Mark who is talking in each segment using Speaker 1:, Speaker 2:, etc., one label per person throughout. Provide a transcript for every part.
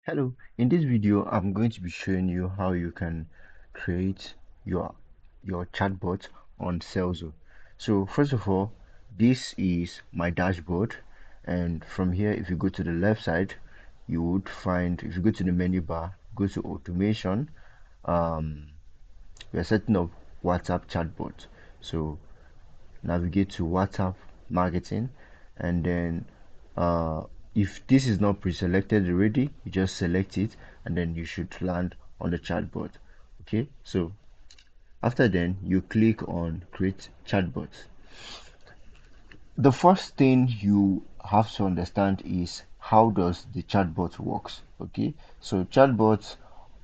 Speaker 1: Hello, in this video I'm going to be showing you how you can create your chatbot on Serlzo. So first of all, this is my dashboard, and from here if you go to the left side you would find, if you go to the menu bar, go to automation. We are setting up WhatsApp chatbot. So navigate to WhatsApp marketing, and then uh, if this is not pre-selected already, you just select it and then you should land on the chatbot. Okay, so after then you click on create chatbot. The first thing you have to understand is how does the chatbot works. Okay, so chatbots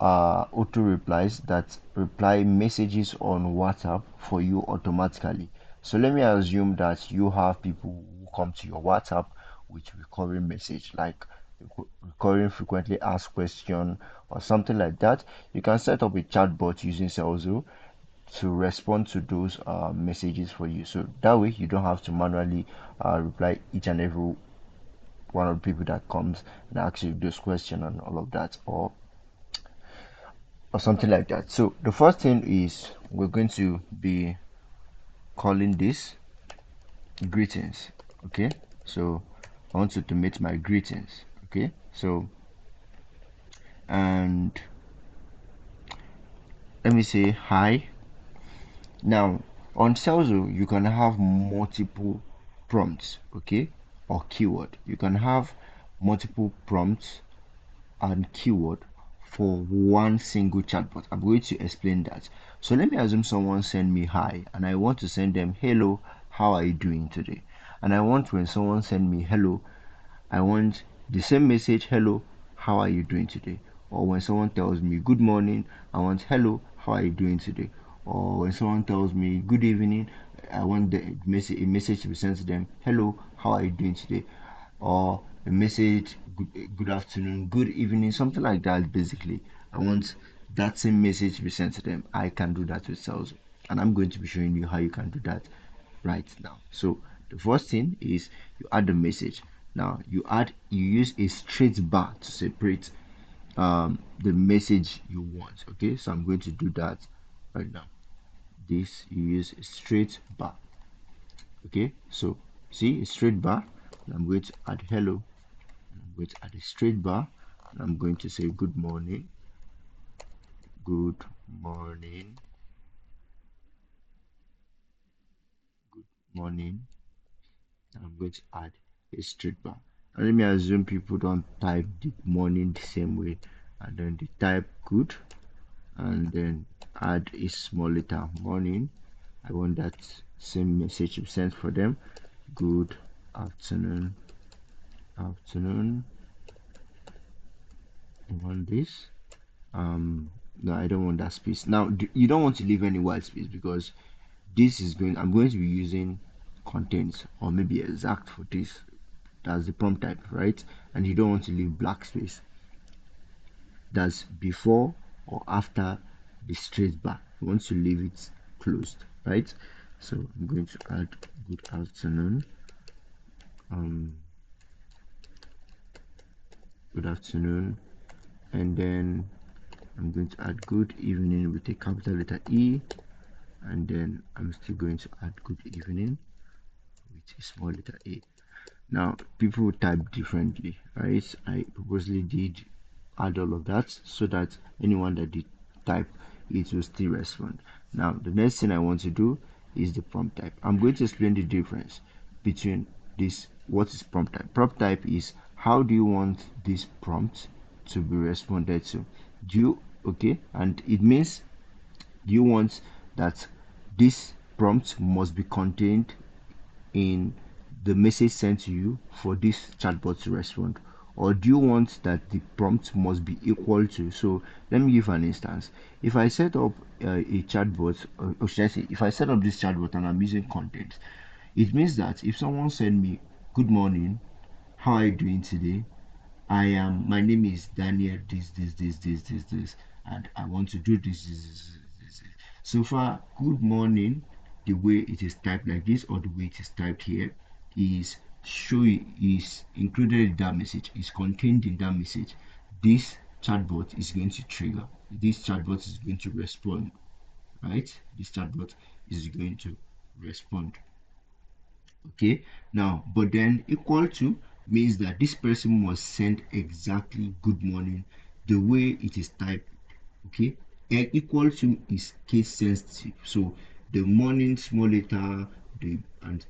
Speaker 1: are auto replies that reply messages on WhatsApp for you automatically. So let me assume that you have people who come to your WhatsApp with recurring message, like recurring frequently asked question or something like that. You can set up a chatbot using Serlzo to respond to those messages for you. So that way you don't have to manually reply each and every one of the people that comes and asks you those questions and all of that, or something like that. So the first thing is we're going to be calling this greetings. Okay, so I want to automate my greetings. Okay, so and let me say hi. Now, on Serlzo, you can have multiple prompts, okay, or keyword. You can have multiple prompts and keyword for one single chatbot. I'm going to explain that. So let me assume someone send me hi, and I want to send them hello, how are you doing today? And I want, when someone send me hello, I want the same message, hello, how are you doing today? Or when someone tells me good morning, I want hello, how are you doing today? Or when someone tells me good evening, I want a message to be sent to them, hello, how are you doing today? Or a message, good afternoon, good evening, something like that. Basically, I want that same message to be sent to them. I can do that with Salesforce, and I'm going to be showing you how you can do that right now. So the first thing is you add the message. Now you use a straight bar to separate the message you want. Okay, so I'm going to do that right now. This, you use a straight bar. Okay, so see a straight bar. I'm going to add hello. I'm going to add a straight bar, and I'm going to say good morning, good morning, good morning. I'm going to add a straight bar. And let me assume people don't type the morning the same way, and then they type good and then add a small letter morning. I want that same message to be sent for them. Good afternoon, afternoon. I want this. No, I don't want that space. Now you don't want to leave any white space, because this is going, I'm going to be using contents or maybe exact for this. That's the prompt type, right? And you don't want to leave black space. That's before or after the straight bar. You want to leave it closed, right? So I'm going to add good afternoon, um good afternoon, and then I'm going to add good evening with a capital letter E, and then I'm still going to add good evening with a small letter A. Now people type differently, right? I purposely did add all of that so that anyone that did type, it will still respond. Now the next thing I want to do is the prompt type. I'm going to explain the difference between this. What is prompt type? Prompt type is how do you want this prompt to be responded to. Do you, okay, and it means, do you want that this prompt must be contained in the message sent to you for this chatbot to respond, or do you want that the prompt must be equal to? So let me give an instance. If I set up a chatbot, or should I say, if I set up this chatbot and I'm using content, it means that if someone send me good morning, how are you doing today, my name is Daniel, this, and I want to do this. So far, good morning, the way it is typed like this, or the way it is typed here, is included in that message, is contained in that message. this chatbot is going to trigger. This chatbot is going to respond, right? This chatbot is going to respond. Okay, now but then equal to means that this person must send exactly good morning the way it is typed. Okay, and equal to is case sensitive, so the morning small letter the and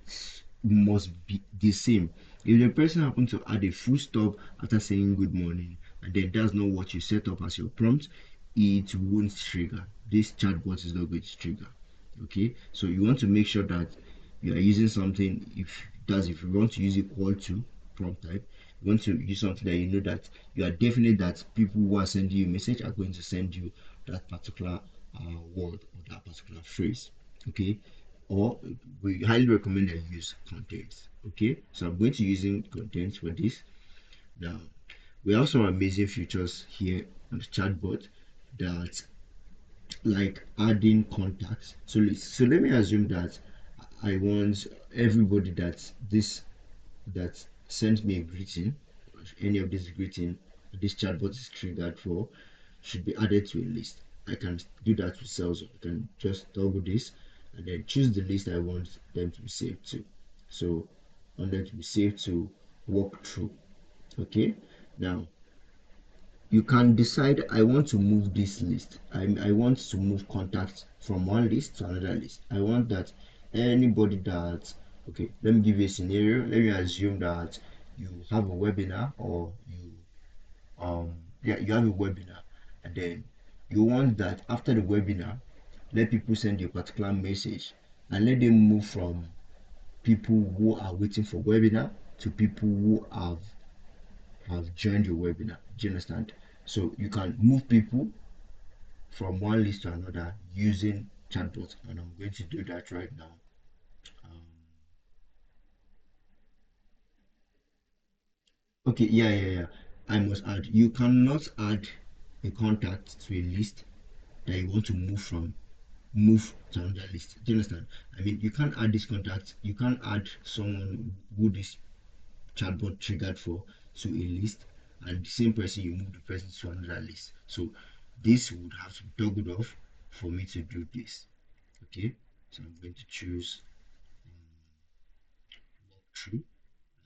Speaker 1: must be the same. If the person happen to add a full stop after saying good morning and then that's not what you set up as your prompt, it won't trigger. This chatbot is not going to trigger. Okay, so you want to make sure that you are using something. If you want to use equal to prompt type, you want to use something that you know that you are definite that people who are sending you a message are going to send you that particular word or that particular phrase. Okay, or we highly recommend that you use contents. Okay, so I'm going to using contents for this. Now we have some amazing features here on the chatbot that like adding contacts. So let me assume that I want everybody that sends me a greeting, any of this greeting this chatbot is triggered for, should be added to a list. I can do that with Serlzo. I can just toggle this and then choose the list I want them to be saved to. So I want them to be saved to walk through. Okay. Now you can decide I want to move this list. I want to move contacts from one list to another list. I want that anybody that, okay, let me give you a scenario. Let me assume that you have a webinar or you have a webinar and then you want that after the webinar let people send you a particular message and let them move from people who are waiting for webinar to people who have joined your webinar. Do you understand? So you can move people from one list to another using chatbot, and I'm going to do that right now. Um, okay, yeah. I must add. You cannot add a contact to a list that you want to move to another list. Do you understand? I mean, you can't add this contact. You can't add someone who this chatbot triggered for to a list, and the same person you move the person to another list. So this would have to be toggled off for me to do this. Okay, so I'm going to choose walkthrough,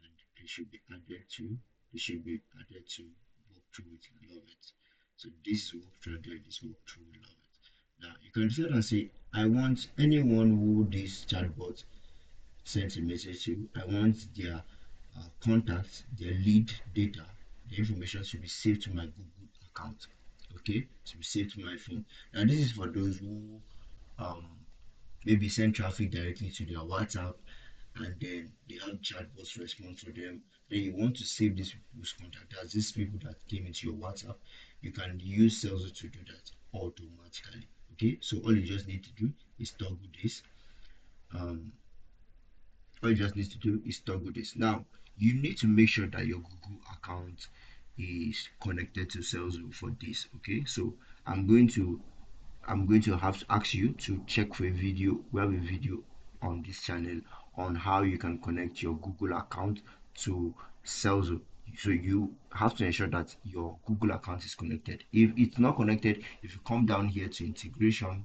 Speaker 1: and they should be added to. They should be added to walkthrough with love it. So this is walkthrough, and this walkthrough with love it. Now you can decide and say, I want anyone who this chatbot sends a message to. I want their contacts, their lead data, the information should be saved to my Google account. Okay, to be saved to my phone. Now this is for those who um, maybe send traffic directly to their WhatsApp and then they have chatbots respond for them. Then you want to save these people's contact as these people that came into your WhatsApp. You can use Serlzo to do that automatically. Okay, so all you just need to do is toggle this. Um, all you just need to do is toggle this. Now you need to make sure that your Google account is connected to Serlzo for this. Okay, so I'm going to I'm going to have to ask you to check for a video. We have a video on this channel on how you can connect your Google account to Serlzo. So you have to ensure that your Google account is connected. If it's not connected, if you come down here to integration,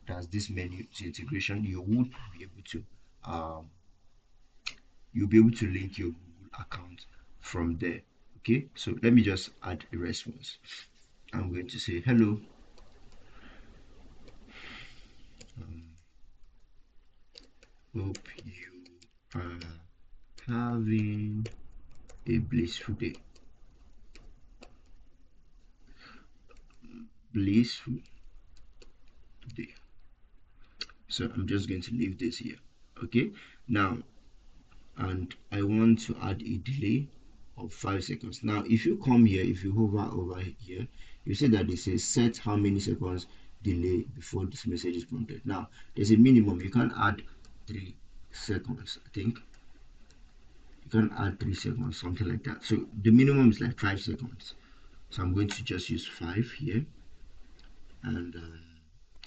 Speaker 1: that's this menu to integration, you would be able to um, you'll be able to link your Google account from there. Okay, so let me just add a response. I'm going to say hello. Um, hope you are having a blissful day. Blissful day. So I'm just going to leave this here. Okay. Now, and I want to add a delay of 5 seconds. Now, if you come here, if you hover over here, you see that it says set how many seconds delay before this message is prompted. Now, there's a minimum. You can add 3 seconds. I think you can add 3 seconds, something like that. So the minimum is like 5 seconds. So I'm going to just use 5 here, and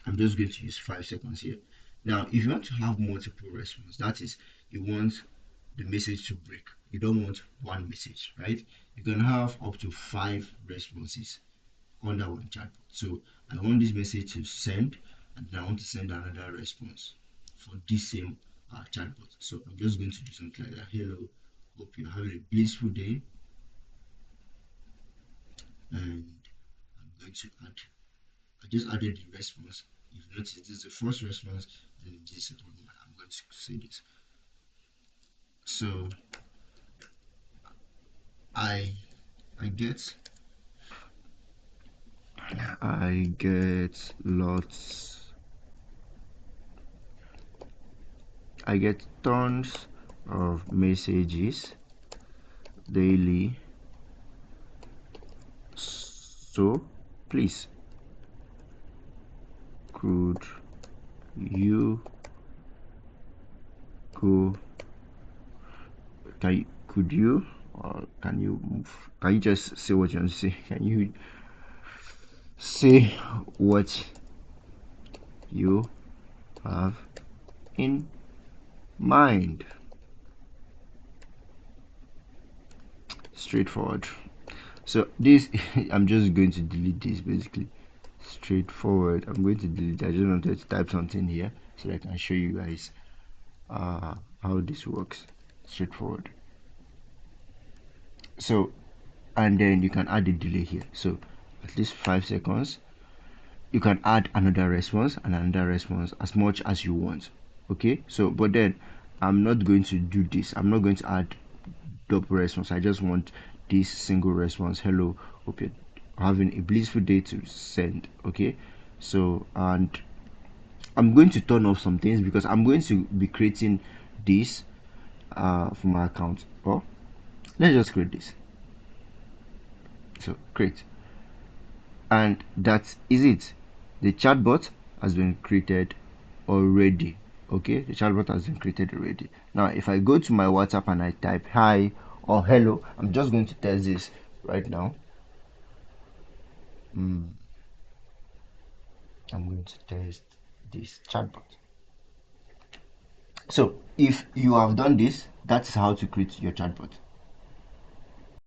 Speaker 1: I'm just going to use 5 seconds here. Now, if you want to have multiple response, that is, you want the message to break. You don't want one message, right? You can have up to 5 responses under one chatbot. So I want this message to send, and then I want to send another response for this same chatbot. So I'm just going to do something like that. Hello, hope you're having a blissful day, and I'm going to add. I just added the response. If you notice, this is the first response, and this is the second one. I'm going to say this. So I I get I get lots I get tons of messages daily. So please, could you go could you or can you just say what you want to say? Can you say what you have in mind? Straightforward. So this I'm just going to delete this basically. Straightforward. I'm going to delete. I just wanted to type something here so that I can show you guys how this works. Straightforward. So, and then you can add a delay here. So at least 5 seconds. You can add another response and another response as much as you want. Okay. So, but then I'm not going to do this. I'm not going to add double response. I just want this single response. Hello, hope you're having a blissful day to send. Okay. So, and I'm going to turn off some things because I'm going to be creating this for my account. Or let's just create this. So create, and that is it. The chatbot has been created already. Okay, the chatbot has been created already. Now if I go to my WhatsApp and I type hi or hello, I'm just going to test this right now. I'm going to test this chatbot. So if you have done this, that's how to create your chatbot.